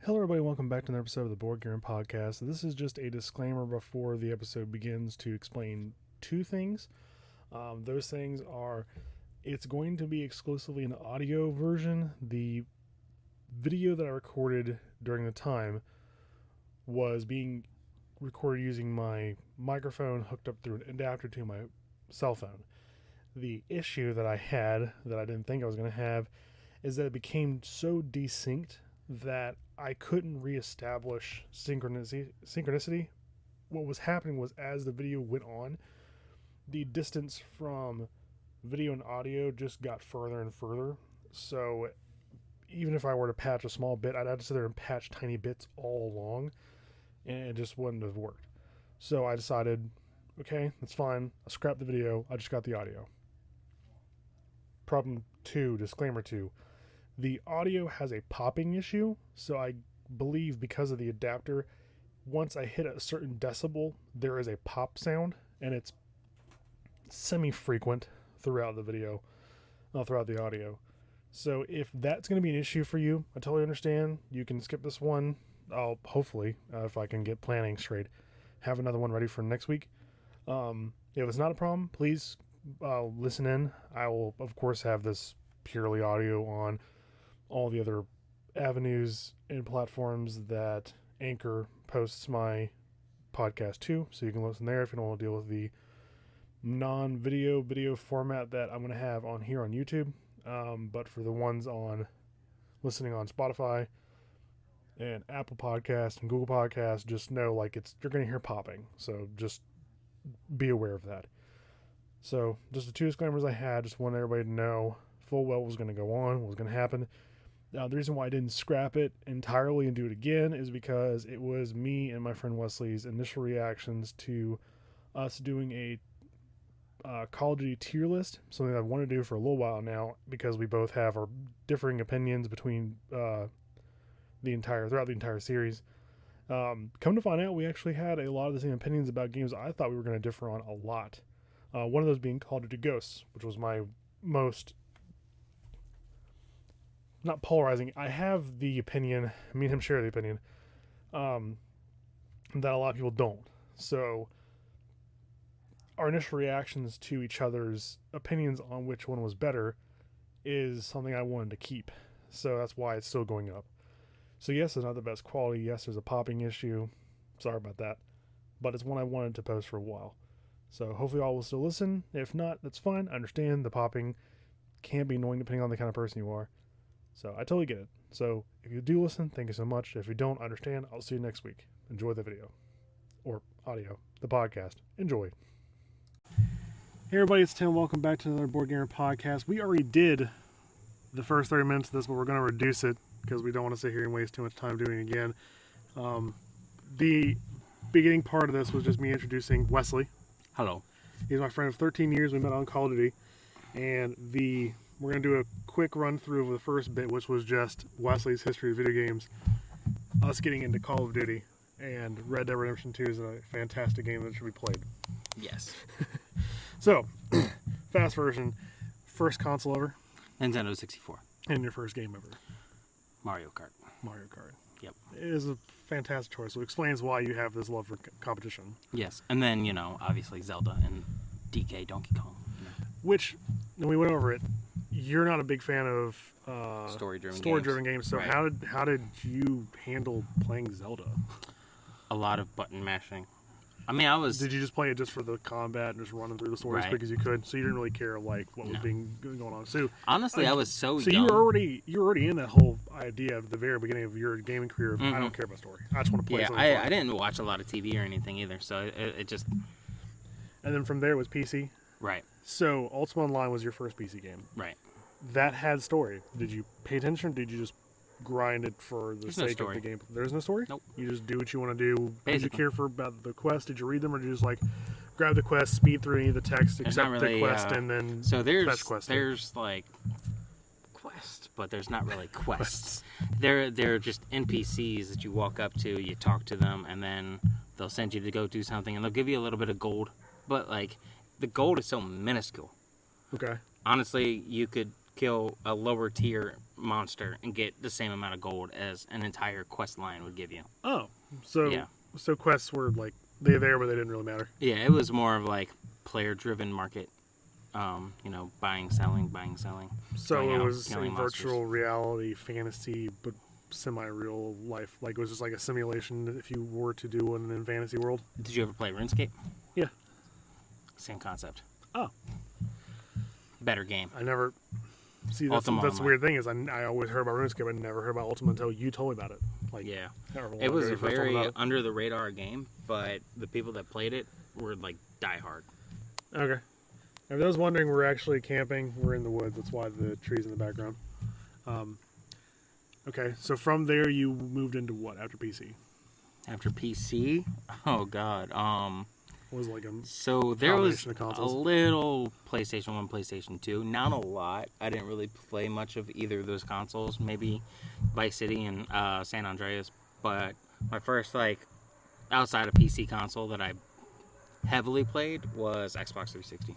Hello, everybody. Welcome back to another episode of the Board Game Podcast. This is just a disclaimer before the episode begins to explain two things. Those things are, it's going to be exclusively an audio version. The video that I recorded during the time was being recorded using my microphone hooked up through an adapter to my cell phone. The issue that I had that I didn't think I was going to have is that it became so desynced that I couldn't reestablish synchronicity. What was happening was, as the video went on, the distance from video and audio just got further and further. So even if I were to patch a small bit, I'd have to sit there and patch tiny bits all along, and it just wouldn't have worked. So I decided, okay, that's fine. I'll scrap the video. I just got the audio. Problem 2, disclaimer 2. The audio has a popping issue, so I believe because of the adapter, once I hit a certain decibel, there is a pop sound, and it's semi-frequent throughout the video, throughout the audio. So if that's going to be an issue for you, I totally understand. You can skip this one. I'll hopefully, if I can get planning straight, have another one ready for next week. If it's not a problem, please listen in. I will, of course, have this purely audio on all the other avenues and platforms that Anchor posts my podcast to, so you can listen there if you don't want to deal with the video format that I'm going to have on here on YouTube. But for the ones on listening on Spotify and Apple Podcast and Google Podcast, just know you're going to hear popping, so just be aware of that. So just the two disclaimers I had, just wanted everybody to know full well what was going to go on, what was going to happen. Now, the reason why I didn't scrap it entirely and do it again is because it was me and my friend Wesley's initial reactions to us doing a CoD Tier List, something I've wanted to do for a little while now, because we both have our differing opinions between throughout the entire series. Come to find out, we actually had a lot of the same opinions about games I thought we were going to differ on a lot. One of those being Call of Duty Ghosts, which was my most, not polarizing. I have the opinion, me and him share the opinion, that a lot of people don't. So our initial reactions to each other's opinions on which one was better is something I wanted to keep. So that's why it's still going up. So yes, it's not the best quality. Yes, there's a popping issue. Sorry about that. But it's one I wanted to post for a while. So hopefully all will still listen. If not, that's fine. I understand the popping can be annoying depending on the kind of person you are. So I totally get it. So if you do listen, thank you so much. If you don't understand, I'll see you next week. Enjoy the video. Or audio. The podcast. Enjoy. Hey everybody, it's Tim. Welcome back to another Board Gamer Podcast. We already did the first 30 minutes of this, but we're going to reduce it because we don't want to sit here and waste too much time doing it again. The beginning part of this was just me introducing Wesley. Hello. He's my friend of 13 years. We met on Call of Duty. And we're going to do a quick run through of the first bit, which was just Wesley's history of video games, us getting into Call of Duty, and Red Dead Redemption 2 is a fantastic game that should be played. Yes. So, fast version, first console ever? Nintendo 64. And your first game ever? Mario Kart. Mario Kart. Yep. It is a fantastic choice. So it explains why you have this love for competition. Yes. And then, obviously Zelda and DK Donkey Kong. Which, when we went over it, you're not a big fan of story-driven games. So right. how did you handle playing Zelda? A lot of button mashing. Did you just play it just for the combat and just running through the story as quick as you could? So you didn't really care what was being going on. So honestly, I was so young. So you were already in that whole idea at the very beginning of your gaming career. I don't care about story. I just want to play. Yeah, I didn't watch a lot of TV or anything either. So it just. And then from there it was PC. Right. So Ultima Online was your first PC game. Right. That had story. Did you pay attention? Or did you just grind it for the sake of the game? There's no story? Nope. You just do what you want to do. Basically. Did you care about the quest? Did you read them, or did you just grab the quest, speed through any of the text, accept the quest, and then fetch quest? There's quests, but there's not really quests. They're just NPCs that you walk up to, you talk to them, and then they'll send you to go do something, and they'll give you a little bit of gold. But the gold is so minuscule. Okay. Honestly, you could kill a lower tier monster and get the same amount of gold as an entire quest line would give you. Oh, so Yeah. so quests were like they're there, but they didn't really matter. Yeah, it was more of like player-driven market. Buying, selling. So going it out, was a killing virtual reality fantasy, but semi-real life. Like it was just like a simulation if you were to do one in fantasy world. Did you ever play RuneScape? Yeah. Same concept. Oh, Better game. I never see. That's Ultima the Online. weird thing is I always heard about RuneScape. I never heard about Ultima until you told me about it. Like Yeah. however long It was ago a you first told me very about under the radar game, but the people that played it were like diehard. it. Okay. If those wondering, we're actually camping. We're in the woods. That's why the trees in the background. Okay, so from there you moved into what after PC? After PC, oh god. What was it like a So there was combination of a consoles? little PlayStation 1, PlayStation 2. Not a lot. I didn't really play much of either of those consoles. Maybe Vice City and San Andreas. But my first outside of PC console that I heavily played was Xbox 360.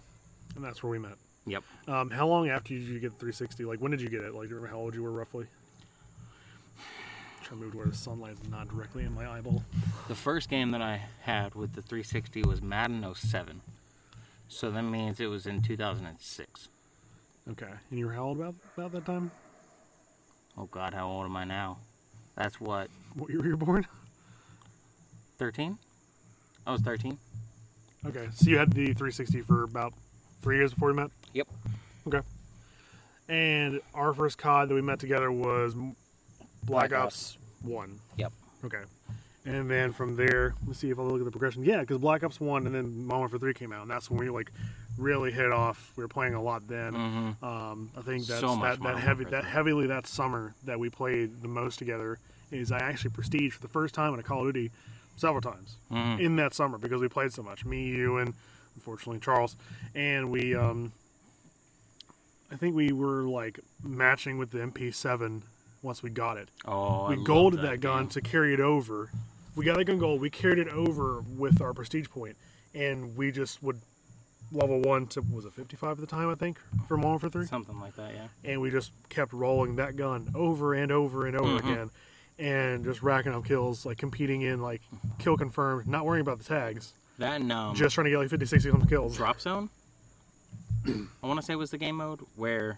And that's where we met. Yep. How long after did you get 360? Like when did you get it? Like do you remember how old you were roughly? Trying to move to where the sunlight's not directly in my eyeball. The first game that I had with the 360 was Madden 07. So that means it was in 2006. Okay, and you were how old about that time? Oh god, how old am I now? That's what, What year were you born? 13? I was 13. Okay, so you had the 360 for about 3 years before we met. Yep. Okay. And our first COD that we met together was Black Ops 1. Yep. Okay. And then from there, let's see if I look at the progression. Yeah, because Black Ops 1 and then Modern Warfare 3 came out, and that's when we really hit off. We were playing a lot then. Mm-hmm. I think that's So much Modern Warfare 3. heavily that summer that we played the most together is I actually prestige for the first time in a Call of Duty several times in that summer because we played so much. Me, you, and unfortunately Charles, and we I think we were like matching with the MP7 once we got it. Oh, We golded that gun to carry it over. We got that gun gold. We carried it over with our prestige point, and we just would level 1 to was it 55 at the time I think for Modern Warfare 3, Something like that, yeah. and we just kept rolling that gun over and over and over again, and just racking up kills, like competing in like kill confirmed, not worrying about the tags, That and just trying to get like 50, 60 some kills. Drop Zone, I want to say was the game mode where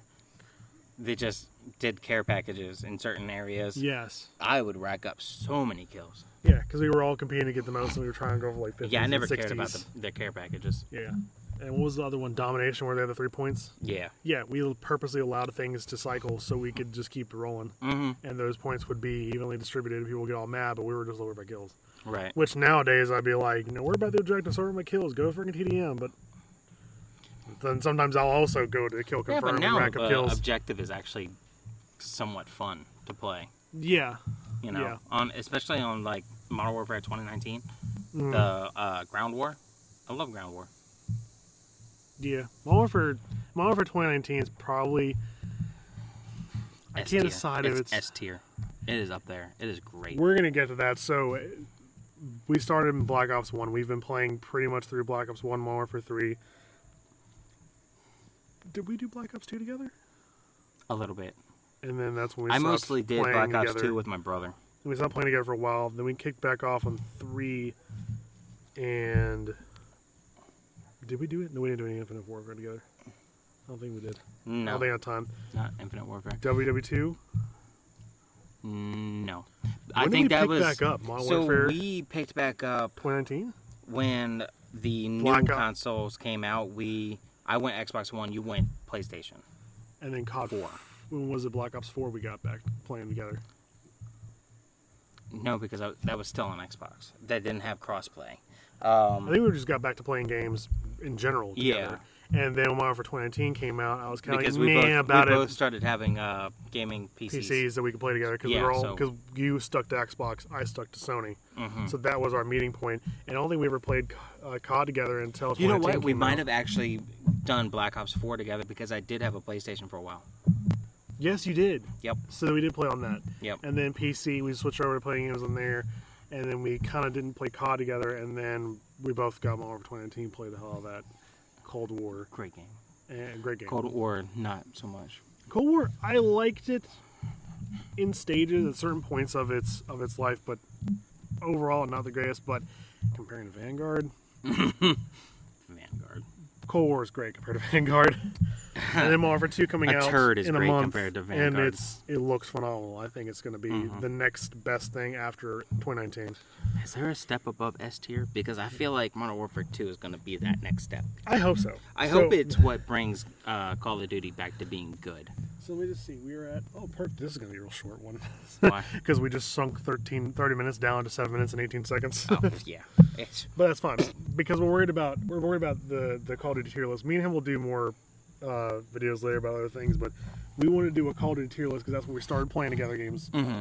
they just did care packages in certain areas. Yes. I would rack up so many kills. Yeah, because we were all competing to get the most, and we were trying to go for like 50s Yeah, I and never 60s. cared about the care packages. Yeah. And what was the other one? Domination, where they had the 3 points? Yeah. Yeah, we purposely allowed things to cycle so we could just keep rolling. Mm-hmm. And those points would be evenly distributed, and people would get all mad, but we were just lower by kills. Right. Which nowadays I'd be like, worry about the objective, start with my kills, go freaking TDM. But then sometimes I'll also go to kill Yeah, confirm but and now rack up the kills. objective is actually somewhat fun to play. Yeah. You know, Yeah. especially on like Modern Warfare 2019, Mm. the Ground War. I love Ground War. Yeah. Modern Warfare 2019 is probably... I S can't tier. decide if it's... S tier. It is up there. It is great. We're going to get to that. So we started in Black Ops 1. We've been playing pretty much through Black Ops 1, Modern Warfare 3. Did we do Black Ops 2 together? A little bit. And then that's when we I stopped mostly did playing Black Ops together. 2 with my brother. And we stopped playing together for a while. Then we kicked back off on 3. And did we do it? No, we didn't do any Infinite Warfare together. I don't think we did. I No, don't think I had time. not Infinite Warfare. WW2? No. When I did think we that pick was back up? Modern so Warfare we picked back up 2019? when the Black new Ops. consoles came out. I went Xbox One, you went PlayStation. And then COD 4. When was it Black Ops 4 we got back playing together? No, because that was still on Xbox. That didn't have crossplay. I think we just got back to playing games in general together. And then when Modern Warfare 2019 came out, I was kind of like, Because we about both it. started having gaming PCs. PCs that we could play together because Yeah, we were all so- because you stuck to Xbox, I stuck to Sony, Mhm. so that was our meeting point. And I don't think we ever played COD together until You know 2019 what? We came might out. have actually done Black Ops 4 together because I did have a PlayStation for a while. Yes, you did. Yep. So we did play on that. Yep. And then PC, we switched over to playing games on there, and then we kind of didn't play COD together, and then we both got Modern Warfare 2019, played the hell out of that. Cold War, Great game. and great game. Cold War, not so much. Cold War, I liked it in stages at certain points of its life, but overall not the greatest. But comparing to Vanguard, Vanguard. Cold War is great compared to Vanguard. And then Modern Warfare 2 coming out turd is in a great month, compared to Vanguard. and it looks phenomenal. I think it's going to be the next best thing after 2019. Is there a step above S tier? Because I feel like Modern Warfare 2 is going to be that next step. I hope so. I hope it's what brings Call of Duty back to being good. So let me just see. We're at this is going to be a real short one. Why? Because we just sunk 30 minutes down to 7 minutes and 18 seconds. Oh, yeah. But that's fine because we're worried about the Call of Duty tier list. Me and him will do more videos later about other things, but we want to do a Call of Duty tier list because that's when we started playing together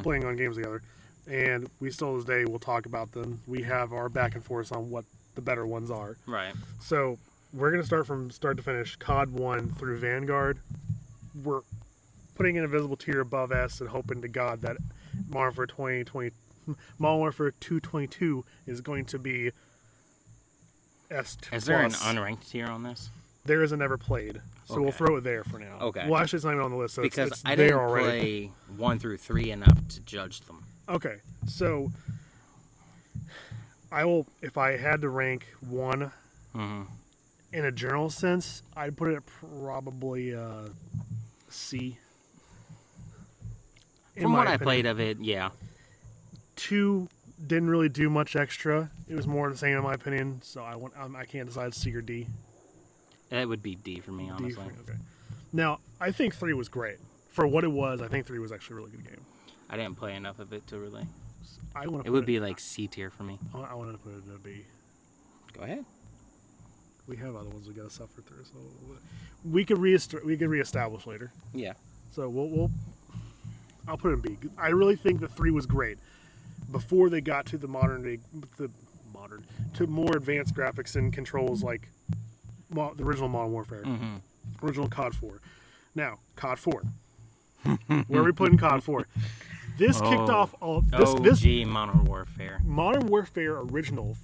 playing on games together, and we still to this day will talk about them. We have our back and forth on what the better ones are. Right. So we're going to start from start to finish, COD 1 through Vanguard. We're putting an invisible tier above S and hoping to God that Modern Warfare 222 is going to be S+. Is there an unranked tier on this? There is a never played, so we'll throw it there for now. Okay. Well, actually, it's not even on the list, so because it's I there didn't already. play 1 through 3 enough to judge them. Okay, so I will, if I had to rank one in a general sense, I'd put it at probably C. From what I played of it, yeah. 2 didn't really do much extra. It was more the same in my opinion, so I can't decide C or D. That would be D for me, honestly. Okay. Now, I think 3 was great. For what it was, I think 3 was actually a really good game. I didn't play enough of it to really. It would be like C tier for me. I wanted to put it in a B. Go ahead. We have other ones we got to suffer through, so we could reestablish later. Yeah. So I'll put it in B. I really think the 3 was great before they got to the to more advanced graphics and controls like the original Modern Warfare, original COD 4. Now, COD 4. Where are we putting COD 4? This kicked off all this Modern Warfare. Modern Warfare original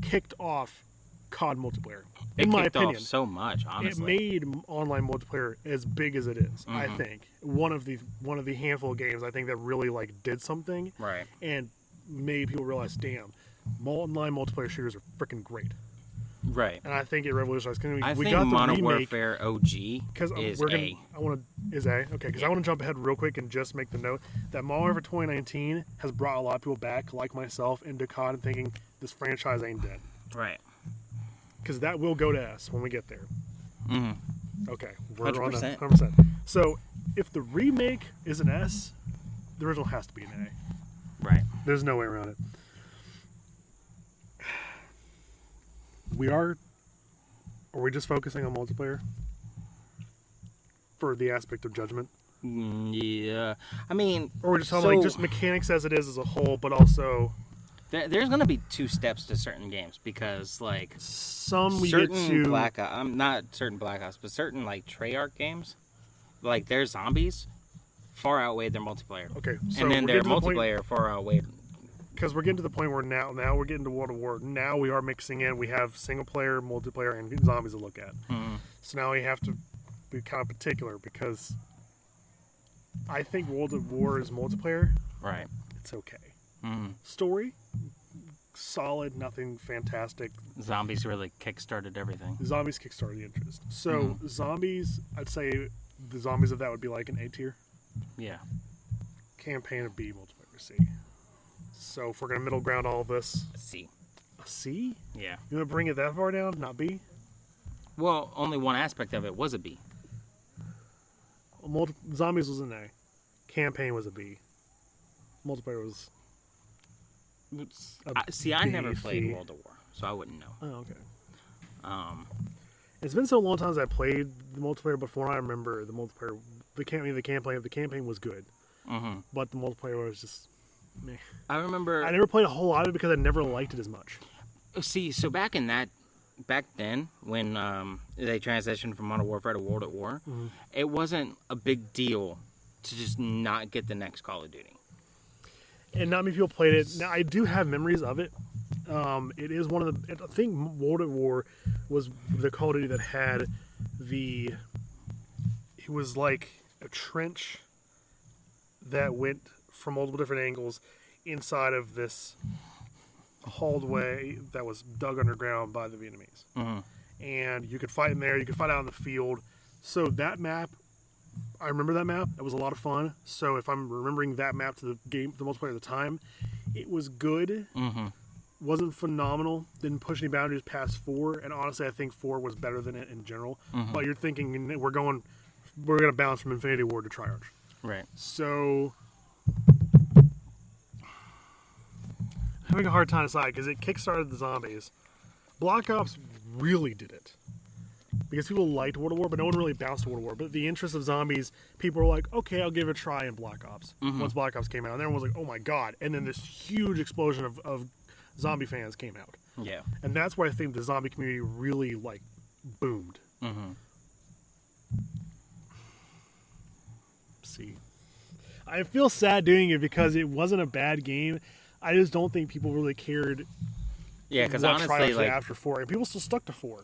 kicked off COD multiplayer. In my opinion, off so much. Honestly, it made online multiplayer as big as it is. I think one of the handful of games I think that really did something, right, and made people realize, damn, online multiplayer shooters are freaking great. Right. And I think it revolutionized. I think Modern Warfare OG is A. Is A. Okay, because I want to jump ahead real quick and just make the note that Modern Warfare 2019 has brought a lot of people back, like myself, into COD and thinking this franchise ain't dead. Right. Because that will go to S when we get there. Okay. We're 100%. on 100%. So, if the remake is an S, the original has to be an A. Right. There's no way around it. Are we just focusing on multiplayer for the aspect of judgment? Yeah, I mean, or we're just talking just mechanics as it is as a whole, but also there's going to be 2 steps to certain games because some we certain get to Black Ops, not certain Black Ops, but certain Treyarch games, their zombies far outweighed their multiplayer. Okay, so and then their multiplayer far outweighed. Because we're getting to the point where now we're getting to World of War. Now we are mixing in. We have single player, multiplayer, and zombies to look at. So now we have to be kind of particular because I think World of War is multiplayer. Right. It's okay. Story, solid, nothing fantastic. Zombies really kickstarted everything. Zombies kickstarted the interest. So zombies, I'd say the zombies of that would be like an A tier. Yeah. Campaign of B, multiplayer C. So if we're going to middle ground all of this... A C. A C? Yeah. You want to bring it that far down, not B? Well, only one aspect of it was a B. Zombies was an A. Campaign was a B. Multiplayer was... I never played World of War, so I wouldn't know. Oh, okay. It's been so long since I played the multiplayer before. I remember the multiplayer... The campaign was good. But the multiplayer was just... meh. I remember... I never played a whole lot of it because I never liked it as much. See, so back then, when they transitioned from Modern Warfare to World at War, it wasn't a big deal to just not get the next Call of Duty. And not many people played it. Now, I do have memories of it. It is one of the... I think World at War was the Call of Duty that had the... It was like a trench that went from multiple different angles inside of this hallway that was dug underground by the Vietnamese. Mm-hmm. And you could fight in there. You could fight out in the field. So that map, I remember that map. It was a lot of fun. So if I'm remembering that map to the game, the multiplayer at the time, it was good. Mm-hmm. Wasn't phenomenal. Didn't push any boundaries past 4. And honestly, I think 4 was better than it in general. Mm-hmm. But you're thinking we're going to bounce from Infinity Ward to Triarch. Right. So having a hard time to decide because it kickstarted the zombies. Black Ops really did it. Because people liked World of War, but no one really bounced to World of War. But the interest of zombies, people were like, okay, I'll give it a try in Black Ops. Mm-hmm. Once Black Ops came out. And everyone was like, oh my god. And then this huge explosion of zombie fans came out. Yeah. And that's where I think the zombie community really, like, boomed. Mm-hmm. See. I feel sad doing it because it wasn't a bad game. I just don't think people really cared. Yeah, because honestly, like, after 4, and people still stuck to 4.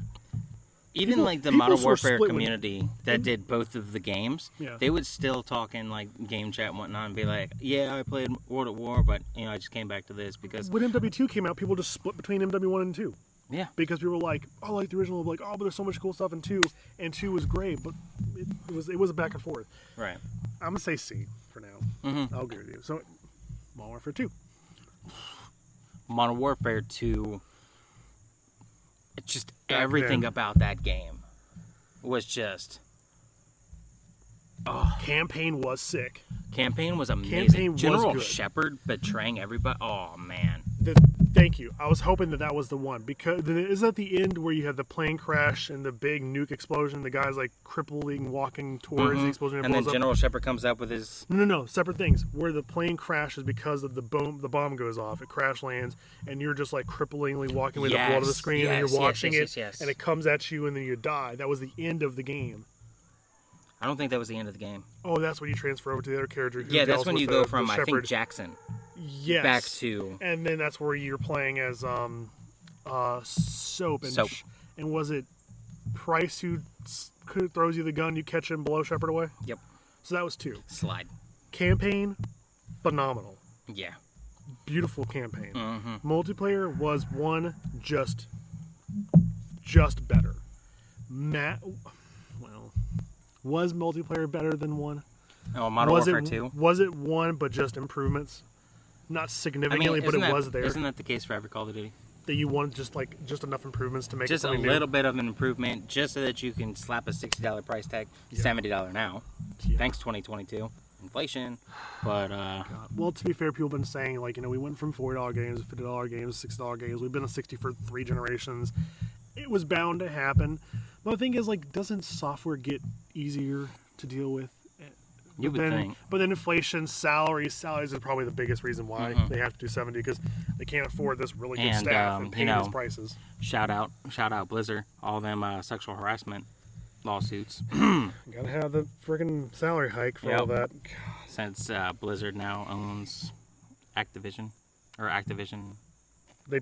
Even people, like the Modern Warfare split community that did both of the games, they would still talk in like game chat and whatnot and be like, yeah, I played World at War, but I just came back to this because when MW2 came out, people just split between MW1 and 2. Yeah. Because people were like, oh, like the original, like, oh, but there's so much cool stuff in 2, and 2 was great, but it was a back and forth. Right. I'm gonna say C for now. Mm-hmm. I'll agree with you. So, Modern Warfare 2. Modern Warfare 2. It's just Back everything then. about that game was just. Oh, Campaign was sick. campaign was amazing. Campaign was General good. Shepard betraying everybody. Oh man. Thank you. I was hoping that was the one because is that the end where you have the plane crash and the big nuke explosion? The guy's like crippling, walking towards the explosion, And then blows up? General Shepard comes up with his. No, separate things. Where the plane crashes because of the bomb goes off. It crash lands, and you're just like cripplingly walking with the blood of the screen, and you're watching it, and it comes at you, and then you die. That was the end of the game. I don't think that was the end of the game. Oh, that's when you transfer over to the other character. Yeah, that's when you go from I think Jackson. Yes. Back to. And then that's where you're playing as Soap. And was it Price who throws you the gun, you catch him, blow Shepard away? Yep. So that was 2. Slide. Campaign, phenomenal. Yeah. Beautiful campaign. Mm-hmm. Multiplayer was 1, just better. Was multiplayer better than 1? Oh, Modern Warfare 2? Was it 1, but just improvements? Not significantly, but it was there. Isn't that the case for every Call of Duty? That you wanted just enough improvements to make just it a little bit of an improvement, just so that you can slap a $60 price tag, $70 now. Yeah. Thanks 2022 inflation, but well, to be fair, people have been saying like we went from $40 games, $50 games, $60 games. We've been on 60 for 3 generations. It was bound to happen. But the thing is, like, doesn't software get easier to deal with? You would think. But then inflation, salaries are probably the biggest reason why they have to do 70 because they can't afford this really good staff and pay these prices. Shout out Blizzard, all them sexual harassment lawsuits. Gotta have the freaking salary hike for all that. God. Since Blizzard now owns Activision. They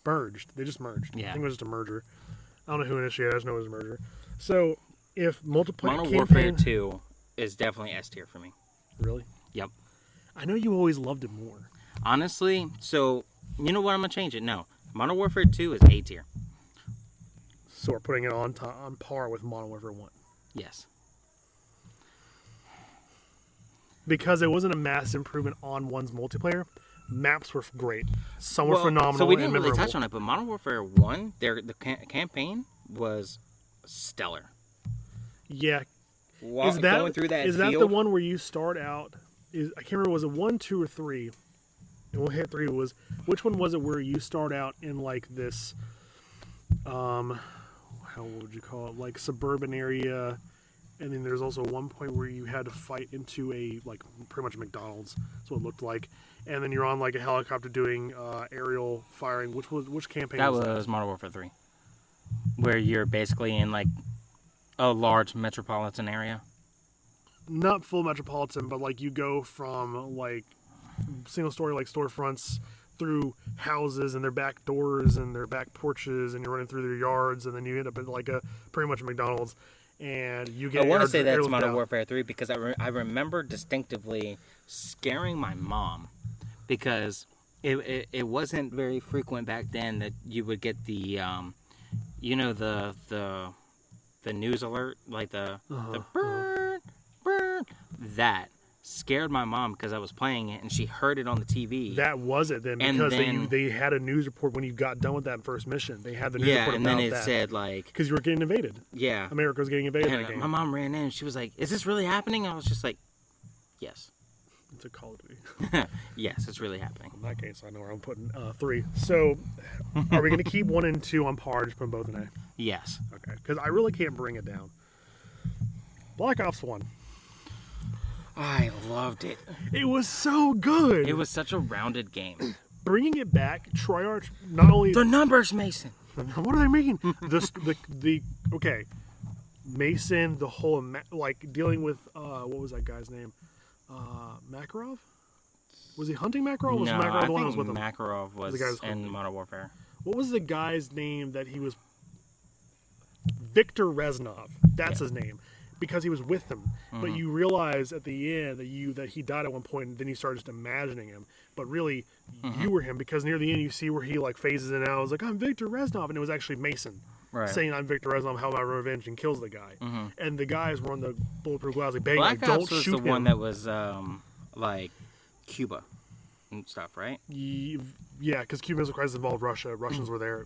merged. They just merged. Yeah. I think it was just a merger. I don't know who initiated it. I just know it was a merger. So if multiplayer Modern Warfare 2 is definitely S tier for me. Really? Yep. I know you always loved it more. Honestly, so you know what? I'm gonna change it. No, Modern Warfare 2 is A tier. So we're putting it on par with Modern Warfare 1. Yes. Because it wasn't a mass improvement on 1's multiplayer. Maps were great. Some were phenomenal. So we didn't really touch on it, but Modern Warfare 1, the campaign was stellar. Yeah. Going through that is field, that the one where you start out? I can't remember. Was it 1, 2, or 3? And we'll hit 3. Which one was it where you start out in like this? How would you call it? Like suburban area, and then there's also one point where you had to fight into a like pretty much McDonald's. That's what it looked like. And then you're on like a helicopter doing aerial firing. Which campaign? That was Modern Warfare 3, where you're basically in like a large metropolitan area. Not full metropolitan, but like you go from like single story like storefronts through houses and their back doors and their back porches, and you're running through their yards, and then you end up at like a pretty much a McDonald's. and you get. I want to say that's airlift Modern down. Warfare 3 because I remember distinctively scaring my mom because it wasn't very frequent back then that you would get the the news alert, like the burn that scared my mom because I was playing it and she heard it on the TV. That was it then, And because then- they had a news report when you got done with that first mission. They had the news report and about then it that. said like, Because you were getting invaded. yeah, America was getting invaded in that and game. my mom ran in and she was like, "Is this really happening?" I was just like, "Yes, It's a Call of Duty. yes, it's really happening." In that case, I know where I'm putting 3. So, are we going to keep 1 and 2 on par, just put both an A? Yes. Okay, because I really can't bring it down. Black Ops 1. I loved it. It was so good. It was such a rounded game. Bringing it back. Treyarch not only. The numbers, Mason. What are they making? Okay, Mason. The whole like dealing with what was that guy's name? Makarov. Was he hunting Makarov? Or was No, Makarov I the one that was think with him? Makarov was The guy was in hunting. Modern Warfare. What was the guy's name that he was? Victor Reznov. That's Yeah. his name, because he was with them. But you realize at the end that he died at one point, and then you start just imagining him. But really, you were him, because near the end you see where he like phases in and out. I was like, I'm Victor Reznov, and it was actually Mason Right. saying, I'm Victor Reznov, how about revenge, and kills the guy. And the guys were on the bulletproof glass, like, bang, Black like, don't Ops was shoot the him. one that was like Cuba and stuff, right? Yeah, because Cuban Missile Crisis involved Russia. Russians were there.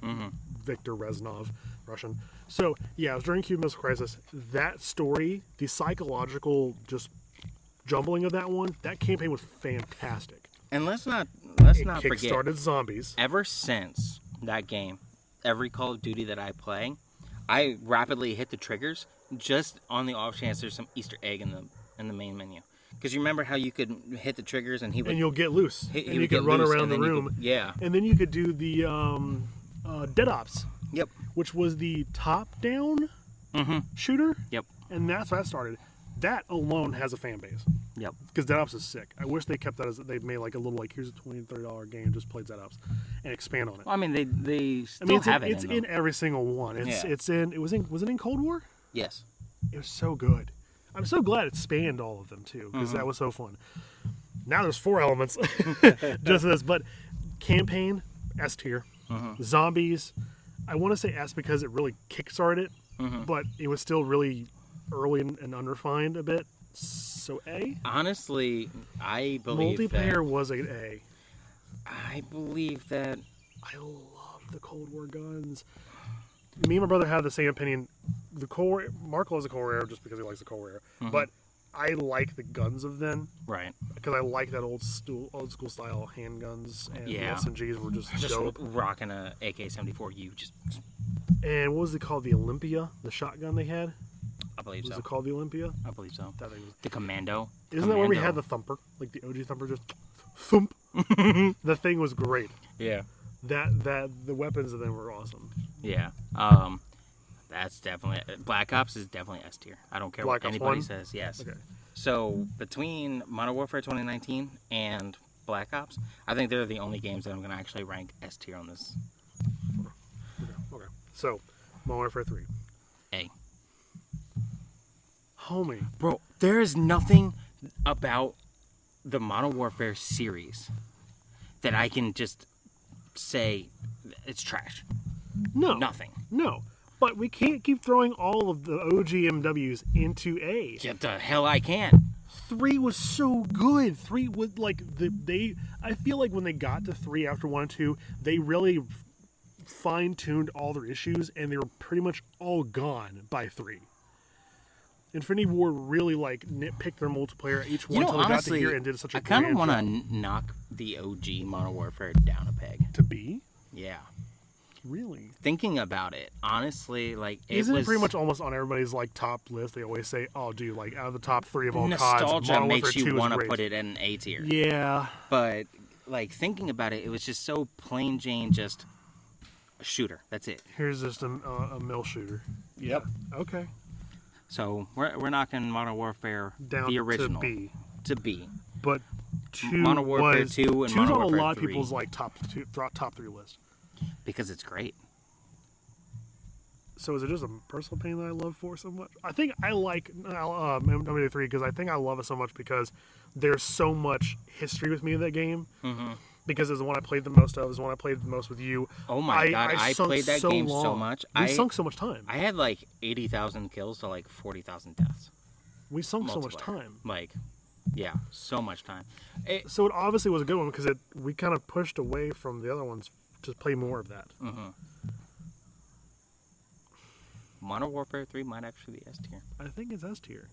Victor Reznov, Russian. So, yeah, it was during Cuban Missile Crisis. That story, the psychological just jumbling of that one, that campaign was fantastic. And let's not It forget. kickstarted zombies. Ever since that game, every Call of Duty that I play, I rapidly hit the triggers just on the off chance there's some Easter egg in the main menu. Because you remember how you could hit the triggers and he would And you'll get loose. he and would you get could run loose, around and the then you room. could- yeah. And then you could do the Dead Ops, Yep. which was the top-down shooter. Yep. And that's how that started. That alone has a fan base. Yep. Because Dead Ops is sick. I wish they kept that as they made like a little like, here's a $20, $30 game, just play Dead Ops and expand on it. Well, I mean, they I still mean, have it's it in them. every single one. Was it in Cold War? Yes. It was so good. I'm so glad it spanned all of them too, because that was so fun. Now there's 4 elements, just this. But campaign S tier, zombies. I want to say S because it really kickstarted it, but it was still really early and unrefined a bit. So A. Honestly, I believe Multiplayer was an A. I believe that. I love the Cold War guns. Me and my brother have the same opinion. The Cold War, Mark loves the Cold War just because he likes the Cold War, but I like the guns of them Right. because I like that old school style handguns, and Yeah. the SMGs were just Just dope. rocking a AK-74U. Just, And what was it called? The Olympia, the shotgun they had. I believe Was so. it called the Olympia? I believe so. That thing was. The Commando. Isn't that where we had Commando. the thumper, like the OG thumper, just thump? The thing was great. Yeah. That the weapons of them were awesome. Yeah. That's definitely Black Ops is definitely S tier. I don't care Black what Ops anybody 1? says. Yes. Okay. So between Modern Warfare 2019 and Black Ops, I think they're the only games that I'm going to actually rank S tier on this. Okay. So, Modern Warfare 3. A. Homie. Bro, there is nothing about the Modern Warfare series that I can just say it's trash. No. Nothing. No. But we can't keep throwing all of the OG MWs into A. Get the hell I can. 3 was so good. 3 was like I feel like when they got to 3 after 1 and 2, they really fine-tuned all their issues, and they were pretty much all gone by 3. Infinity Ward really like nitpicked their multiplayer each one until they honestly, got to here and did such a I kind of grand want job. to knock the OG Modern Warfare down a peg. To B? Yeah. Really? Thinking about it, honestly, like it Isn't was it pretty much almost on everybody's like top list? They always say, "Oh, dude, like out of the top 3 of all CODs, nostalgia Modern makes Warfare 2 you is want to great." put it in an A tier. Yeah, But like thinking about it, it was just so plain Jane, just a shooter. That's it. here's just a mill shooter. Yep. Okay, So we're knocking Modern Warfare down the original to B, to B. but 2 Modern Warfare was 2 and 2's Modern on Warfare a lot 3. of people's like top 3 list. Because it's great. So is it just a personal pain that I love 4 so much? I think I like MW3 because I think I love it so much because there's so much history with me in that game. Mm-hmm. Because it's the one I played the most of. It was the one I played the most with you. Oh my god, I played that game so much. We sunk so much time. I had like 80,000 kills to like 40,000 deaths. We sunk so much time. Like, yeah, so much time. So it obviously was a good one because we kind of pushed away from the other ones to play more of that. Mm-hmm. Modern Warfare 3 might actually be S tier. I think it's S tier.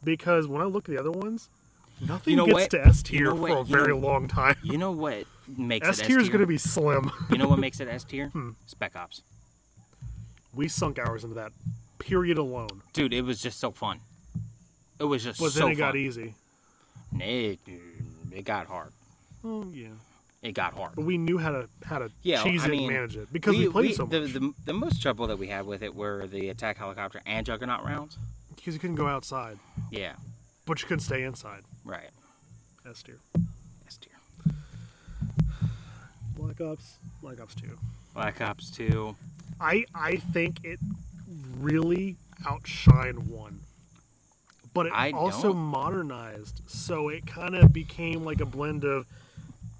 Because when I look at the other ones, nothing You know gets what? to S tier You know what? for a very long time. You know what makes S it S tier tier? is going to be slim. You know what makes it S tier? Spec Ops. We sunk hours into that period alone. Dude, it was just so fun. It was just But so then it fun. got easy. It got hard. Oh, yeah. It got hard. But we knew how to Yeah, cheese I it mean, and manage it because we played so much. The most trouble that we had with it were the attack helicopter and juggernaut rounds. Because you couldn't go outside. Yeah. But you couldn't stay inside. Right. S tier. S tier. Black Ops 2. Black Ops 2. I think it really outshined 1. But it also modernized, so it kind of became like a blend of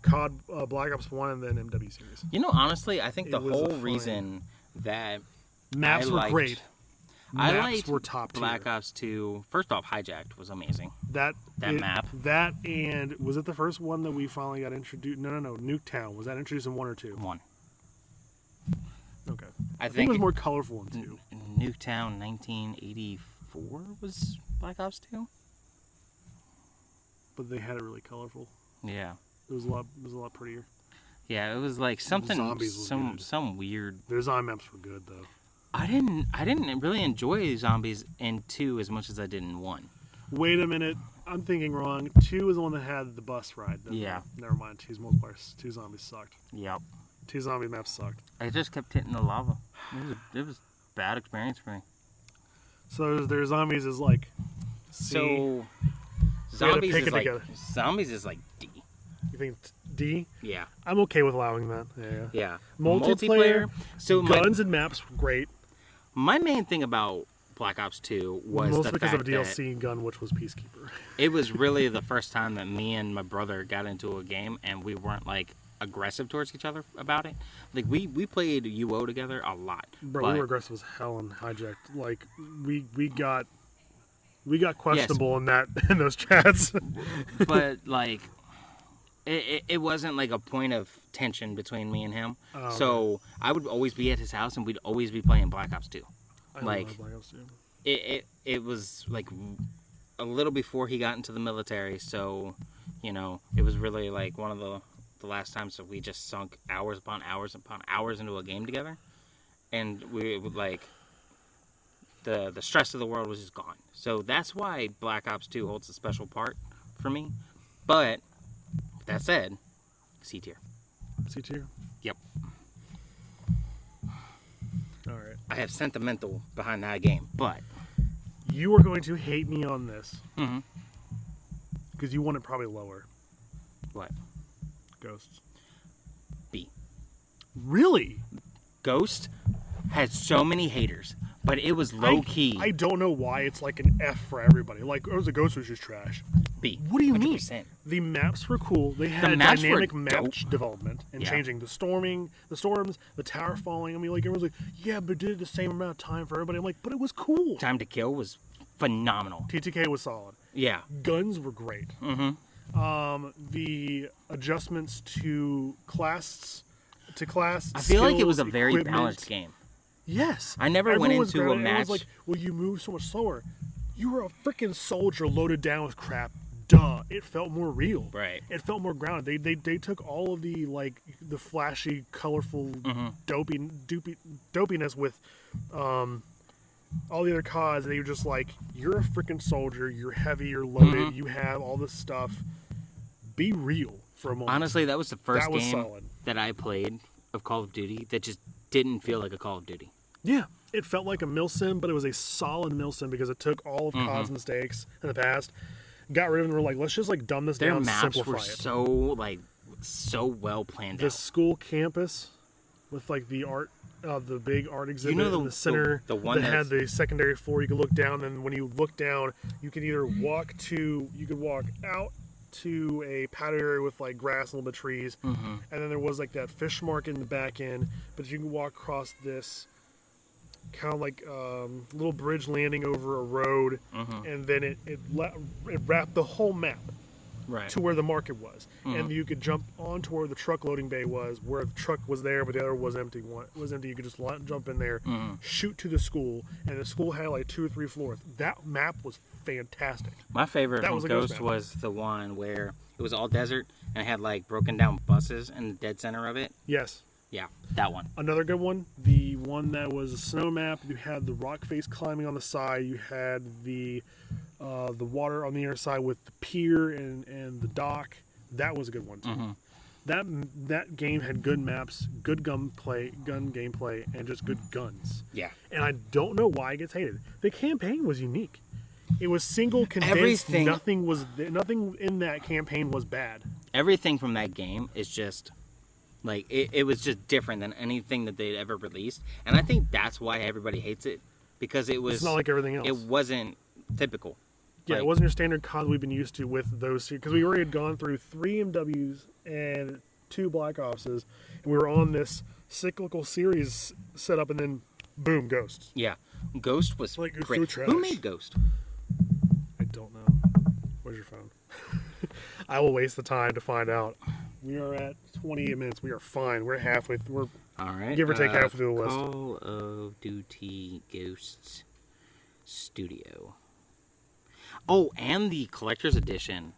CoD, Black Ops 1 and then MW series. You know, honestly, I think the was whole reason that maps were great. I Maps liked were top tier. Black Ops 2. First off, Hijacked was amazing. That map. That and was it the first one that we finally got introduced? No. Nuketown. Was that introduced in 1 or 2? 1. Okay. I think it was more colorful in 2. Nuketown 1984 was Black Ops 2. But they had it really colorful. Yeah. It was a lot prettier. Yeah, it was like something Zombies some weird. Their zombie maps were good though. I didn't really enjoy zombies in 2 as much as I did in 1. Wait a minute, I'm thinking wrong. 2 is the one that had the bus ride. Yeah. Never mind. 2's multiplayer. 2 zombies sucked. Yep. 2 zombie maps sucked. I just kept hitting the lava. It was a bad experience for me. So their zombies is like. So zombies is like D. You think D? Yeah. I'm okay with allowing that. Yeah. Multiplayer. So guns and maps were great. My main thing about Black Ops 2 was mostly the because fact of a DLC gun, which was Peacekeeper. It was really the first time that me and my brother got into a game, and we weren't like aggressive towards each other about it. Like we played UO together a lot. Bro, we were aggressive as hell and hijacked. Like we got questionable in those chats. But like it wasn't like a point of tension between me and him. Oh, so okay. I would always be at his house and we'd always be playing Black Ops 2. Black Ops 2. It was like a little before he got into the military, so you know, it was really like one of the last times that we just sunk hours upon hours upon hours into a game together, and we would like the stress of the world was just gone. So that's why Black Ops 2 holds a special part for me. But that said, C tier. C tier? Yep. All right. I have sentimental behind that game, but you are going to hate me on this. Mm-hmm. Because you want it probably lower. What? Ghosts. B. Really? Ghost had so many haters, but it was low key. I don't know why it's like an F for everybody. Like, oh, the Ghost was just trash. B. What do you 100%. mean? The maps were cool. They had dynamic map development and changing the storms, the tower falling. I mean, like everyone's like, yeah, but it did it the same amount of time for everybody. I'm like, but it was cool. Time to Kill was phenomenal. TTK was solid. Yeah. Guns were great. Mm-hmm. The adjustments to class. I feel like it was a very balanced game. Yes. I never went into a match. Like, well, you move so much slower. You were a freaking soldier loaded down with crap. Duh. It felt more real. Right. It felt more grounded. They took all of the like the flashy, colorful, dopiness with all the other CODs, and they were just like, you're a freaking soldier. You're heavy. You're loaded. You have all this stuff. Be real for a moment. Honestly, that was the first game solid. That I played of Call of Duty that just didn't feel like a Call of Duty. Yeah, it felt like a milsim, but it was a solid milsim because it took all of COD's mistakes in the past, got rid of them, and were like, let's just like dumb this down, maps simplify were it. so well planned the out. school campus with like the art the big art exhibit know in the center the one that had that's- the secondary floor. You could look down, and when you look down, you could either walk out to a patio area with like grass and a little bit of trees, and then there was like that fish market in the back end. But you can walk across this kind of like little bridge landing over a road, and then it wrapped the whole map Right. to where the market was, and you could jump onto where the truck loading bay was, where the truck was there, but the other was empty. One was empty. You could just jump in there, shoot to the school, and the school had like 2 or 3 floors. That map was fantastic. My favorite That from was a Ghost Ghost map. was the one where it was all desert and it had like broken down buses in the dead center of it. Yes. Yeah, that one. Another good one, the one that was a snow map. You had the rock face climbing on the side. You had the water on the other side with the pier and the dock. That was a good one too. That game had good maps, good gun gameplay, and just good guns. Yeah. And I don't know why it gets hated. The campaign was unique. It was single, condensed. Everything- Nothing in that campaign was bad. Everything from that game is just like it was just different than anything that they'd ever released, and I think that's why everybody hates it, because it was It's not like everything else. it wasn't typical. Yeah, Like, it wasn't your standard COD we've been used to with those, because we already had gone through 3 MWs and 2 Black Opses, and we were on this cyclical series setup, and then boom, Ghosts. Yeah, Ghost was Like, it's great. so trash. Who made Ghost? I don't know. Where's your phone? I will waste the time to find out. We are at 28 minutes. We are fine. We're halfway. We're All right, Give or take half through the list. Call of Duty Ghosts Studio. Oh, and the collector's edition,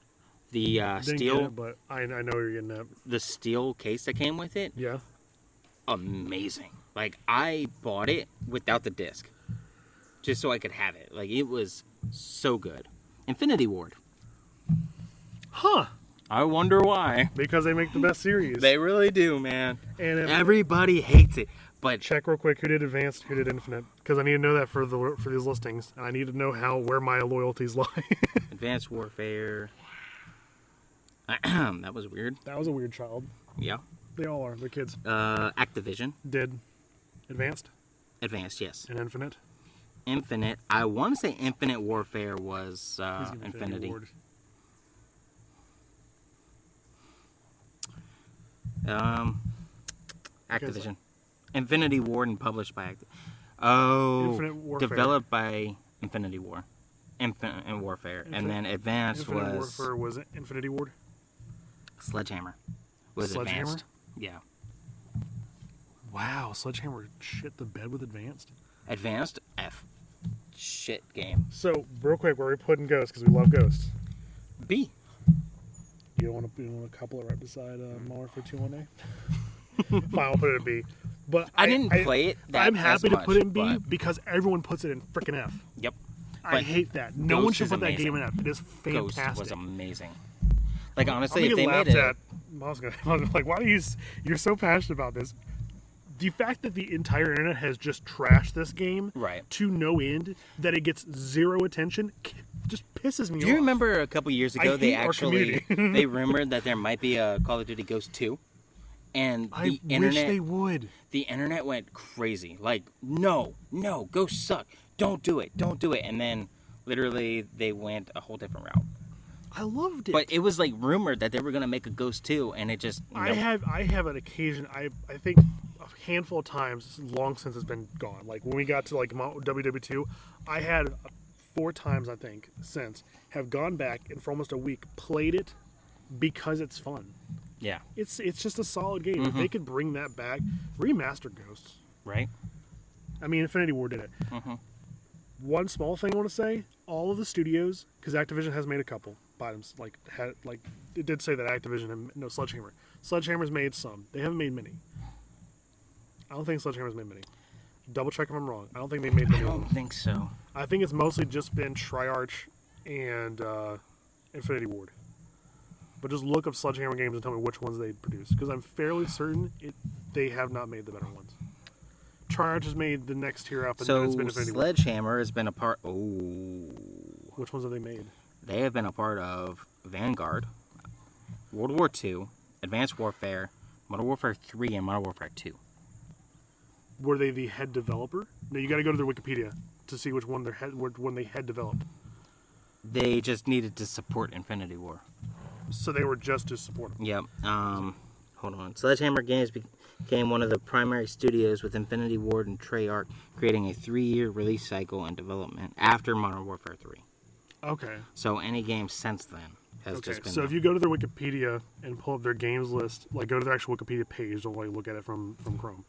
the didn't get steel, it, but I know you're getting that. the steel case that came with it. Yeah. Amazing. Like, I bought it without the disc, just so I could have it. Like, it was so good. Infinity Ward. Huh. I wonder why. Because they make the best series. They really do, man. And if- Everybody hates it, but check real quick who did Advanced, who did Infinite, because I need to know that for these listings, and I need to know where my loyalties lie. Advanced Warfare. That was weird. That was a weird child. Yeah. They all are. They're kids. Activision. Did Advanced Advanced, yes. and Infinite. Infinite. I want to say Infinite Warfare was He's giving Infinity. Award. Activision. Infinity Ward and published by Oh, Infinite Warfare. developed by Infinity War. Infinite Warfare. And then Advanced Infinite was Warfare was Infinity Ward. Sledgehammer. Was Sledgehammer? Advanced. Yeah. Wow, Sledgehammer shit the bed with Advanced. Advanced F. Shit game. So, real quick, where are we putting Ghosts? Because we love Ghosts. B. You don't want to couple it right beside Modern Warfare 2 one day? Fine, I'll put it in B. But I didn't play it that I'm happy as to put it in much, B but- because everyone puts it in freaking F. Yep. I But hate that. No Ghost one should is put that amazing. game in F. It is Ghost fantastic. was amazing. Like, honestly, I'm if gonna they get made laughed it... at. I was like, why do you're so passionate about this? The fact that the entire internet has just trashed this game Right. to no end, that it gets zero attention, just pisses me off. Do you remember a couple years ago I they hate our actually community. they rumored that there might be a Call of Duty Ghost 2? And I the wish they would. the internet went crazy. Like, no, ghosts suck. Don't do it. And then literally they went a whole different route. I loved it. But it was like rumored that they were gonna make a Ghost 2, and it just I nope. have an occasion. I think a handful of times, long since it's been gone. Like when we got to like WW2, I had 4 times I think since have gone back and for almost a week played it because it's fun. Yeah. It's just a solid game. If they could bring that back, remaster Ghosts. Right? I mean, Infinity Ward did it. One small thing I want to say: all of the studios, because Activision has made a couple. Bottoms it did say that Activision and no Sledgehammer. Sledgehammer's made some. They haven't made many. I don't think Sledgehammer's made many. Double check if I'm wrong. I don't think they made I many. don't think so. I think it's mostly just been Triarch and Infinity Ward. But just look up Sledgehammer games and tell me which ones they produce, because I'm fairly certain they have not made the better ones. Triarch has made the next tier up, and then it's So been Infinity Ward. Sledgehammer has been a part. Oh, Which ones have they made? they have been a part of Vanguard, World War II, Advanced Warfare, Modern Warfare 3, and Modern Warfare 2. were they the head developer? No, you got to go to their Wikipedia to see which one they had developed. They just needed to support Infinity War. So they were just to support them. Yep. Hold on. Sledgehammer Games became one of the primary studios with Infinity Ward and Treyarch creating a 3-year release cycle and development after Modern Warfare 3. Okay. So any game since then has just been... So if you go to their Wikipedia and pull up their games list, like go to their actual Wikipedia page, don't like look at it from Chrome,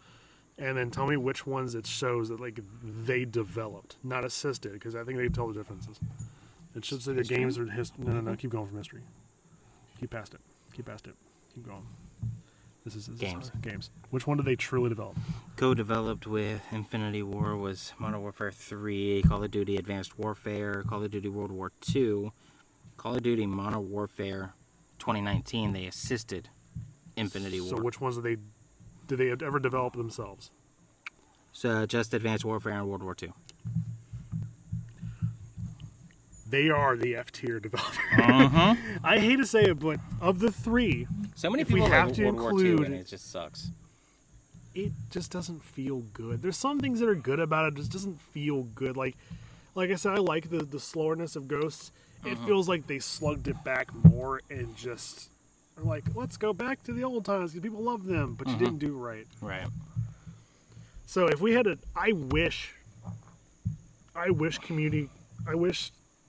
and then tell me which ones it shows that like they developed, not assisted, because I think they can tell the differences. It should say the games are No. Keep going from history. Keep past it. Keep going. This is games. Games. Which one did they truly develop? Co-developed with Infinity War was Modern Warfare 3, Call of Duty Advanced Warfare, Call of Duty World War 2, Call of Duty Modern Warfare 2019. They assisted Infinity War. So which ones did they ever develop themselves? So just Advanced Warfare and World War 2. They are the F tier developer. Uh-huh. I hate to say it, but of the three, so many if people we like have to World War II, include, and it just sucks. It just doesn't feel good. There's some things that are good about it, just doesn't feel good. Like I said, I like the slowness of Ghosts. It feels like they slugged it back more and just are like, let's go back to the old times because people love them, but you didn't do it right. Right. So if we had I wish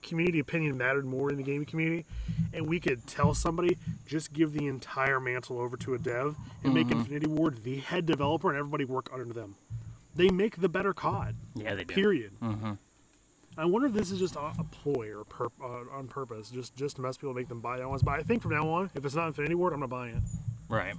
community opinion mattered more in the gaming community, and we could tell somebody, just give the entire mantle over to a dev and make Infinity Ward the head developer and everybody work under them. They make the better COD. Yeah, they do. Period. I wonder if this is just a ploy or on purpose, just to mess people, make them buy that ones. But I think from now on, if it's not Infinity Ward, I'm not buying it. Right.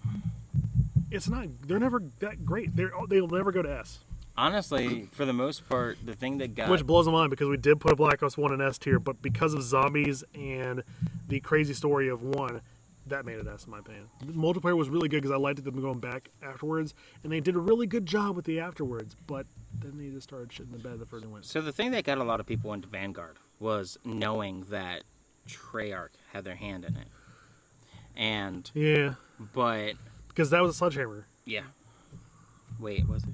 It's not. They're never that great. They'll never go to S. Honestly, for the most part, the thing that got... Which blows my mind because we did put Black Ops 1 in S tier, but because of zombies and the crazy story of 1, that made it S in my opinion. The multiplayer was really good because I liked them going back afterwards, and they did a really good job with the afterwards, but then they just started shitting the bed the further they went. So the thing that got a lot of people into Vanguard was knowing that Treyarch had their hand in it. And... Yeah. But... Because that was a Sledgehammer. Yeah. Wait, was it?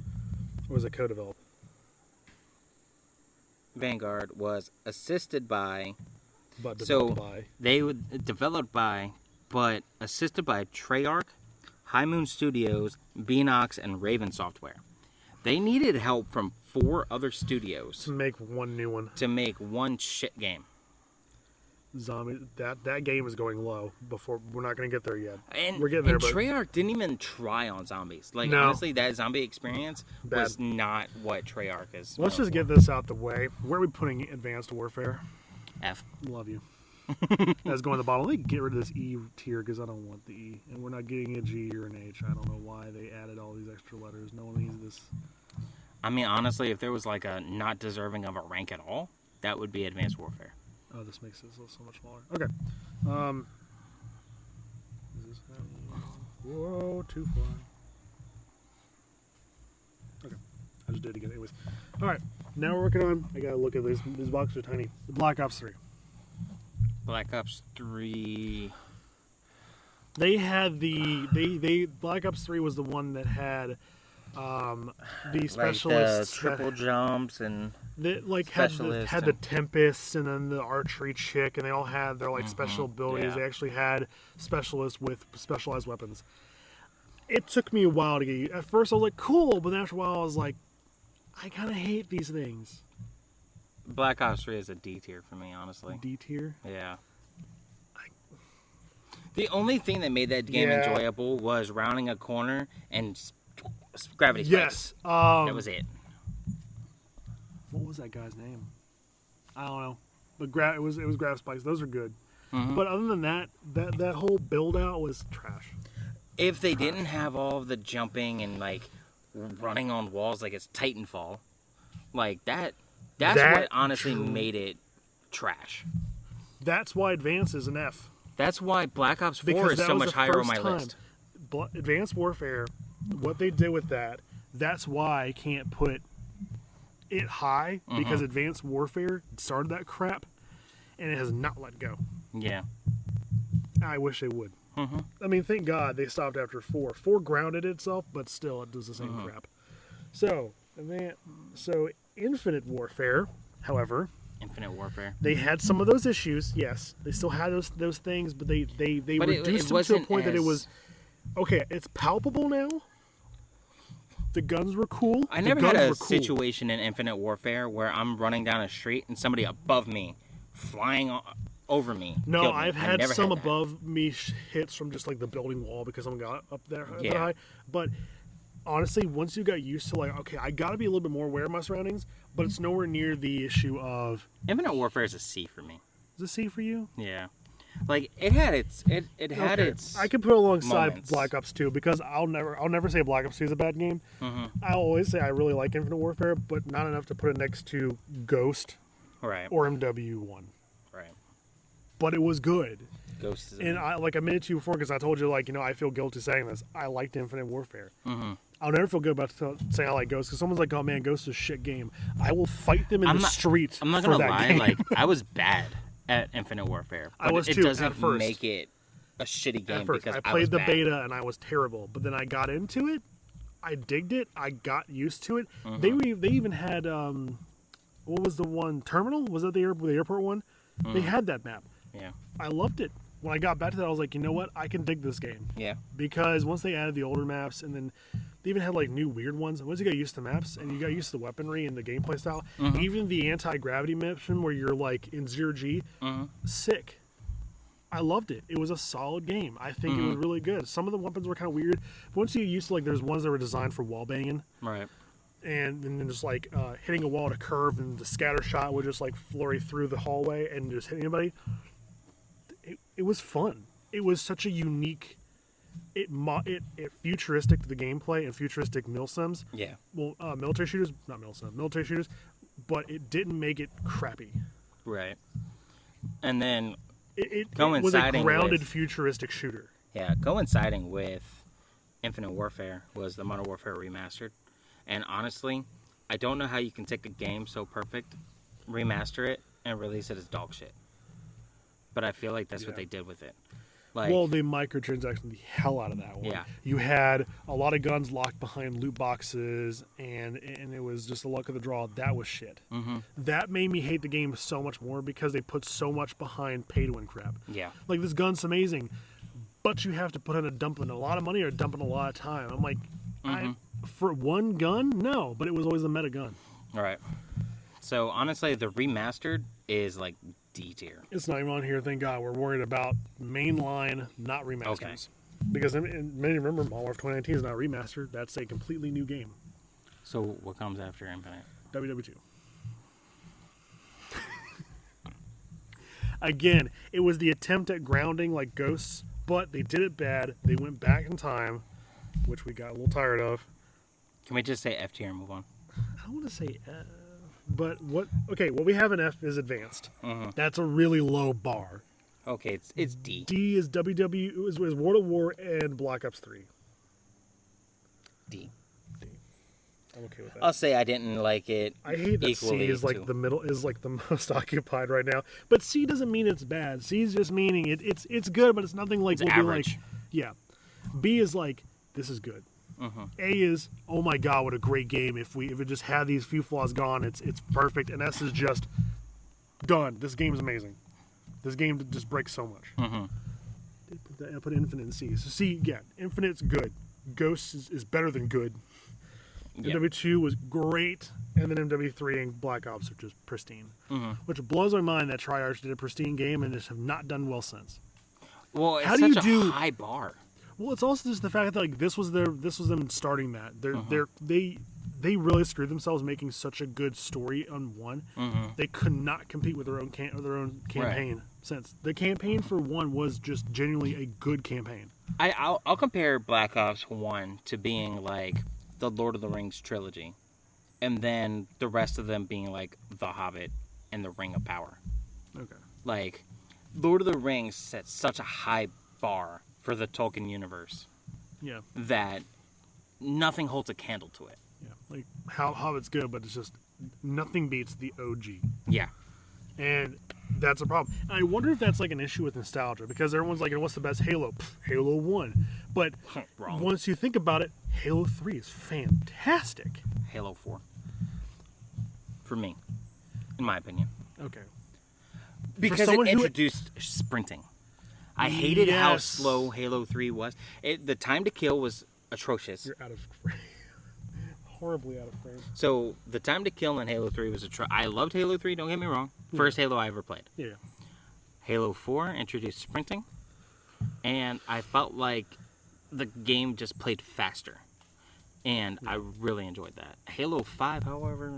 Or was it co-developed? Vanguard was assisted by... But developed by. They were developed by, but assisted by Treyarch, High Moon Studios, Beanox, and Raven Software. They needed help from 4 other studios To make one new one. to make one shit game. Zombie. That game is going low. We're not going to get there yet. And, We're getting there, but Treyarch didn't even try on zombies. Like, No. honestly, that zombie experience Bad. was not what Treyarch is. Let's known just get for. this out the way. Where are we putting Advanced Warfare? F. Love you. That's going to the bottom. Let me get rid of this E tier because I don't want the E. And we're not getting a G or an H. I don't know why they added all these extra letters. No one needs this. I mean, honestly, if there was like a not deserving of a rank at all, that would be Advanced Warfare. Oh, this makes this so much smaller. Okay. Is this whoa, too far. Okay. I just did it again. Anyways. All right. Now we're working on... I got to look at these. These boxes are tiny. The Black Ops 3. Black Ops 3... They had the Black Ops 3 was the one that had the specialists, like the triple jumps and that like had the Tempest and then the archery chick, and they all had their like special abilities. Yeah. They actually had specialists with specialized weapons. It took me a while to get. At first, I was like, cool, but after a while, I was like, I kind of hate these things. Black Ops 3 is a D tier for me, honestly. D tier. Yeah. The only thing that made that game enjoyable was rounding a corner and gravity spikes. Yes. That was it. What was that guy's name? I don't know. But it was grav spikes. Those are good. But other than that, that whole build out was trash. If they didn't have all of the jumping and like running on walls like it's Titanfall, like that's what honestly made it trash. That's why Advance is an F. That's why Black Ops 4 is so much higher on my list. Advanced Warfare, what they did with that's why I can't put it high, because Advanced Warfare started that crap, and it has not let go. Yeah. I wish they would. I mean, thank God they stopped after 4. 4 grounded itself, but still it does the same crap. So, Infinite Warfare, however, Infinite Warfare. they had some of those issues. Yes, they still had those things, but they But reduced them to a point that it was okay. It's palpable now. The guns were cool. I never had a situation in Infinite Warfare where I'm running down a street and somebody above me, flying over me. No, killed me. I've had never some had that. above me hits from just like the building wall because someone got up there Yeah. high. But honestly, once you got used to like, okay, I got to be a little bit more aware of my surroundings, but it's nowhere near the issue of. Infinite Warfare is a C for me. Is it C for you? Yeah, like it had its I could put it alongside moments. Black Ops 2 because I'll never say Black Ops 2 is a bad game. Mm-hmm. I'll always say I really like Infinite Warfare, but not enough to put it next to Ghost Right. or MW1. Right. But it was good. Ghost is And I admitted to you before because I told you I feel guilty saying this. I liked Infinite Warfare. Mm-hmm. I'll never feel good about saying I like Ghost because someone's like, "Oh man, Ghost is a shit game." I will fight them in the street. I'm not for gonna that lie. game. Like I was bad at Infinite Warfare, but I was it too, doesn't at first. make it a shitty game At first, because I was played the bad. beta and I was terrible, but then I got into it. I digged it. I got used to it. Mm-hmm. They even had what was the one Terminal? Was that the airport one? They had that map. Yeah. I loved it. When I got back to that, I was like, you know what? I can dig this game. Yeah. Because once they added the older maps, and then they even had like new weird ones. Once you got used to the maps and you got used to the weaponry and the gameplay style, even the anti-gravity mission where you're like in 0G, sick. I loved it. It was a solid game. I think it was really good. Some of the weapons were kind of weird. But once you get used to there's ones that were designed for wall banging, Right. and then just hitting a wall at a curve, and the scatter shot would just flurry through the hallway and just hit anybody. It was fun. It was such a unique. It futuristic to the gameplay and futuristic milsims. Yeah. Well, military shooters, not milsims, military shooters, but it didn't make it crappy. Right. And then It was a Coinciding grounded with- futuristic shooter. yeah, coinciding with Infinite Warfare was the Modern Warfare Remastered. And honestly, I don't know how you can take a game so perfect, remaster it, and release it as dog shit. But I feel like that's what Yeah. they did with it. Like, Well, they microtransacted the hell out of that one. Yeah. You had a lot of guns locked behind loot boxes, and it was just the luck of the draw. That was shit. That made me hate the game so much more because they put so much behind pay-to-win crap. yeah. Like, this gun's amazing, but you have to put in a lot of money or dump in a lot of time. I'm like, for one gun? No, but it was always a meta gun. All right. So honestly, the remastered is like D tier. It's not even on here, thank God. We're worried about mainline, not remasters. Because many remember Modern Warfare 2019 is not remastered. That's a completely new game. So what comes after Infinite? WW2. Again, it was the attempt at grounding like Ghosts, but they did it bad. They went back in time, which we got a little tired of. Can we just say F tier and move on? I don't want to say F, but what we have in F is advanced. That's a really low bar. Okay, it's D. D is WW is World of War and Black Ops 3. D. I'm okay with that. I'll say I didn't like it. I hate that C equally is to- the middle is the most occupied right now. But C doesn't mean it's bad. C is just meaning it's good, but it's nothing like It's we'll average. be like, yeah. B is like this is good. A is oh my god, what a great game. If it just had these few flaws gone, it's perfect. And S is just done. This game is amazing. This game just breaks so much. I put Infinite in C. So C, yeah, Infinite's good. Ghost is better than good. Yeah. MW2 was great, and then MW3 and Black Ops are just pristine. Which blows my mind that Treyarch did a pristine game and just have not done well since. Well, it's How do such you a do- high bar. Well, it's also just the fact that this was them starting that. They really screwed themselves making such a good story on one. They could not compete with their own campaign since the campaign for one was just genuinely a good campaign. I'll compare Black Ops 1 to being like the Lord of the Rings trilogy, and then the rest of them being like The Hobbit and The Ring of Power. Okay. Like, Lord of the Rings set such a high bar for the Tolkien universe Yeah. that nothing holds a candle to it. Yeah. Like how it's good, but it's just nothing beats the OG. Yeah. And that's a problem. And I wonder if that's like an issue with nostalgia because everyone's like, what's the best Halo? Halo 1. But Wrong. once you think about it, Halo 3 is fantastic. Halo 4. For me, in my opinion. Okay. Because it introduced sprinting. I hated how slow Halo 3 was. The time to kill was atrocious. You're out of frame. Horribly out of frame. So, the time to kill in Halo 3 was I loved Halo 3, don't get me wrong. First Halo I ever played. Yeah. Halo 4 introduced sprinting. And I felt like the game just played faster. And I really enjoyed that. Halo 5, however...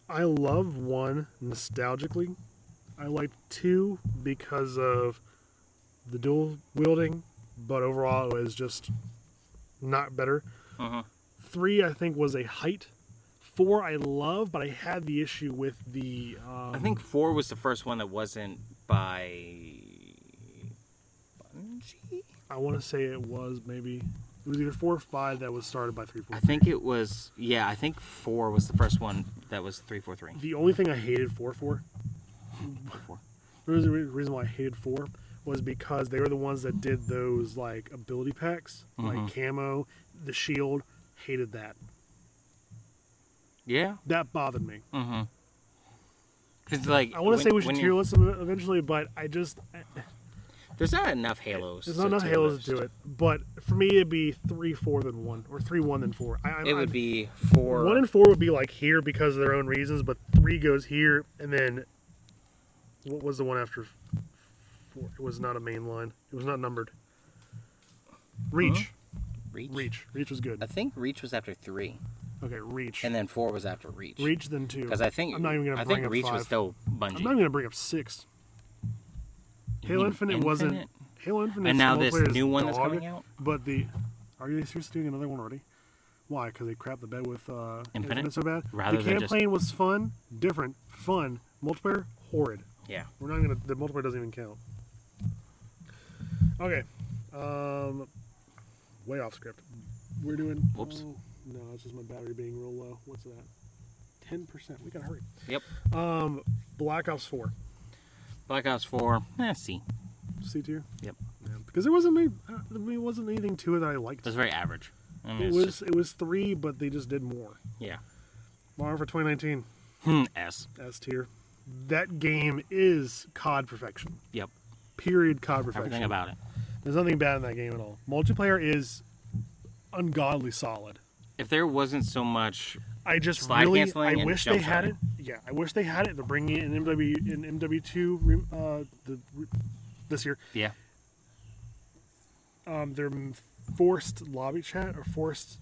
I love 1 nostalgically. I like 2 because of the dual wielding, but overall it was just not better. 3, I think, was a height. 4, I love, but I had the issue with the... I think 4 was the first one that wasn't by... Bungie? I want to say it was maybe... It was either 4 or 5 that was started by 343. I think it was... Yeah, I think 4 was the first one that was 343. The only thing I hated 4 for... The reason why I hated 4 was because they were the ones that did those, like, ability packs. Like camo, the shield. Hated that. Yeah? That bothered me. Because, like... I want to say we should tier list them eventually, but I just... There's not enough Halos. There's not enough Halos to do it. But for me, it'd be 3, 4, then 1. Or 3, 1, then 4. It would be 4... 1 and 4 would be, like, here because of their own reasons, but 3 goes here, and then... What was the one after 4? It was not a main line. It was not numbered. Reach. Reach was good. I think Reach was after 3. Okay, Reach. And then 4 was after Reach. Reach, then 2. Because I think... I'm not even going to bring up Reach 5. was still Bungie. I'm not even going to bring up 6. Halo Infinite wasn't... Halo Infinite. And now this new one that's coming out? But the... Are they seriously doing another one already? Why? Because they crapped the bed with Infinite so bad? Rather the campaign was fun, different, fun. Multiplayer, horrid. Yeah. We're not going to... The multiplayer doesn't even count. Okay. Way off script. We're doing... Whoops. No, it's just my battery being real low. What's that? 10%. We gotta hurry. Yep. Black Ops 4. Black Ops 4, C. C tier? Yep. Yeah, because there wasn't anything to it that I liked. It was very average. I mean, it was 3, but they just did more. Yeah. Modern for 2019. S. S tier. That game is COD perfection. Yep. Period. COD perfection. Everything about it. There's nothing bad in that game at all. Multiplayer is ungodly solid. If there wasn't so much I wish they had it. Yeah, I wish they had it. They're bringing it in MW2 this year. Yeah. They're forced lobby chat or forced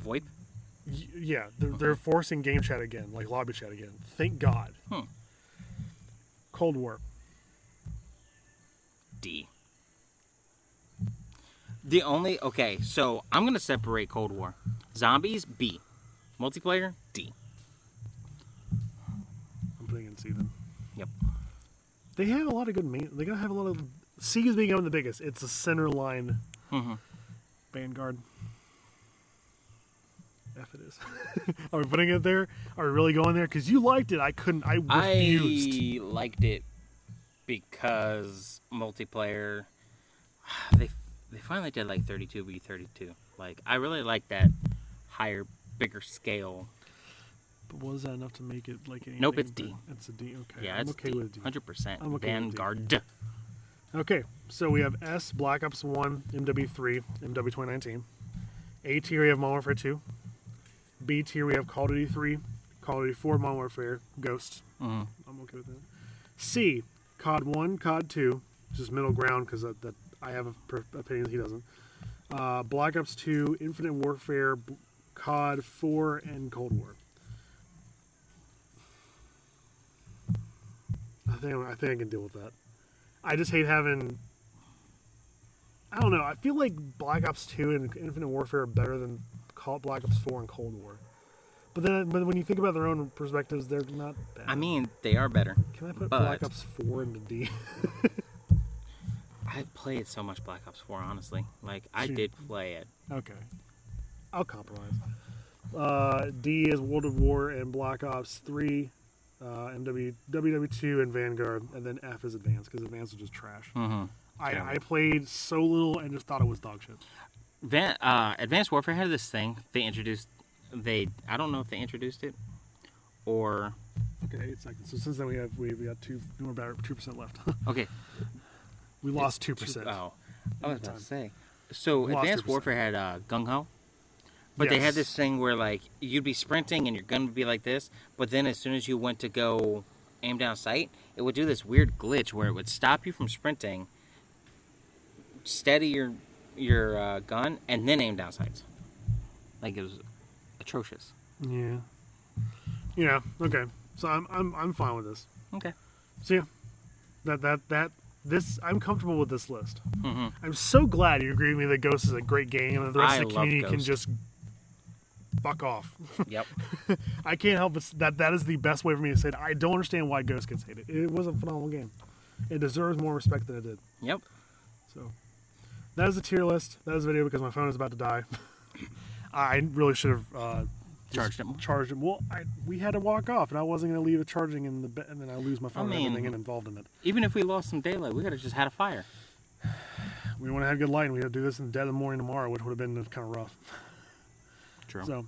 VoIP. Yeah, they're forcing game chat again, like lobby chat again. Thank God. Cold War. D. Okay, so I'm going to separate Cold War. Zombies, B. Multiplayer, D. I'm putting in C then. Yep. They have a lot of good they gotta have a lot of... C is becoming the biggest. It's a center line. Vanguard. F it is. Are we putting it there? Are we really going there? Because you liked it. I couldn't. I refused. I liked it because multiplayer... They finally did like 32v32. Like, I really like that higher, bigger scale. But was that enough to make it like anything? Nope, it's D. It's a D, okay. Yeah, I'm it's okay D. with D. 100%. I'm okay Vanguard. with D. Okay, so we have S, Black Ops 1, MW3, MW 2019. A tier, we have Modern Warfare 2. B tier, we have Call of Duty 3, Call of Duty 4, Modern Warfare, Ghosts. I'm okay with that. C, COD 1, COD 2, which is middle ground because that I have opinions, he doesn't. Black Ops 2, Infinite Warfare, COD 4, and Cold War. I think I can deal with that. I just hate having... I don't know. I feel like Black Ops 2 and Infinite Warfare are better than Black Ops 4 and Cold War. But when you think about their own perspectives, they're not bad. I mean, they are better. Can I put Black Ops 4 into D? I've played so much Black Ops 4, honestly. Like, I did play it. Okay. I'll compromise. D is World of War and Black Ops 3, WW2 and Vanguard, and then F is Advanced, because Advanced was just trash. I played so little and just thought it was dog shit. Advanced Warfare had this thing they introduced. I don't know if they introduced it or. Okay, 8 seconds. So since then we got 2% left. Okay. We lost 2%. Oh, I was about to say. So Advanced 2%. Warfare had Gung Ho, but they had this thing where like you'd be sprinting and your gun would be like this, but then as soon as you went to go aim down sight, it would do this weird glitch where it would stop you from sprinting, steady your gun, and then aim down sights. Like it was atrocious. Yeah. Yeah. Okay. So I'm fine with this. Okay. So yeah, this I'm comfortable with this list. Mm-hmm. I'm so glad you agree with me that Ghost is a great game and the rest of the community can Ghost. just fuck off. Yep. I can't help but that is the best way for me to say it. I don't understand why Ghost gets hated. It was a phenomenal game. It deserves more respect than it did. Yep. So that is the tier list. That is a video because my phone is about to die. I really should have charged it. Well, we had to walk off, and I wasn't going to leave it charging in the bed, and then I lose my phone and everything involved in it. Even if we lost some daylight, we could have just had a fire. We want to have good light, and we had to do this in the dead of the morning tomorrow, which would have been kind of rough. True. So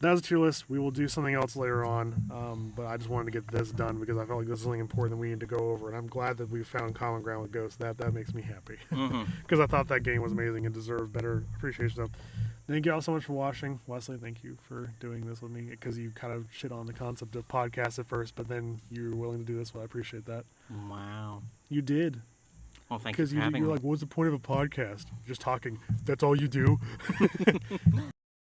that was a tier list. We will do something else later on, but I just wanted to get this done because I felt like this is something important that we need to go over, and I'm glad that we found common ground with Ghost. That makes me happy because I thought that game was amazing and deserved better appreciation. So thank you all so much for watching. Wesley, thank you for doing this with me because you kind of shit on the concept of podcasts at first, but then you were willing to do this. Well, I appreciate that. Wow. You did. Well, thank you for because having me. you're like, what's the point of a podcast? Just talking. That's all you do.